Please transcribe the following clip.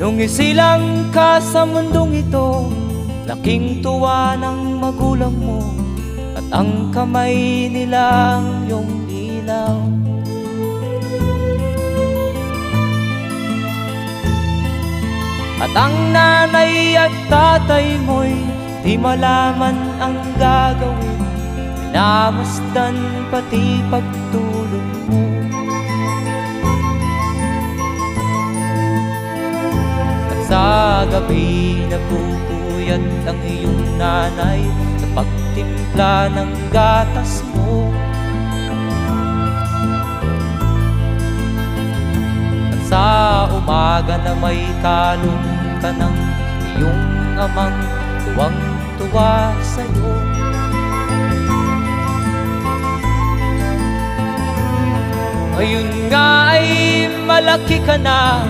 Nung isilang ka sa mundong ito, laking tuwa ng magulang mo, at ang kamay nila ang iyong ilaw. At ang nanay at tatay mo'y di malaman ang gagawin, minamasdan pati pagtulog mo. At sa gabi napupuyat ang iyong nanay sa pagtimpla ng gatas mo. At sa umaga na may kalong ka ng iyong amang tuwang-tuwa sa'yo. Ngayon nga ay malaki ka na,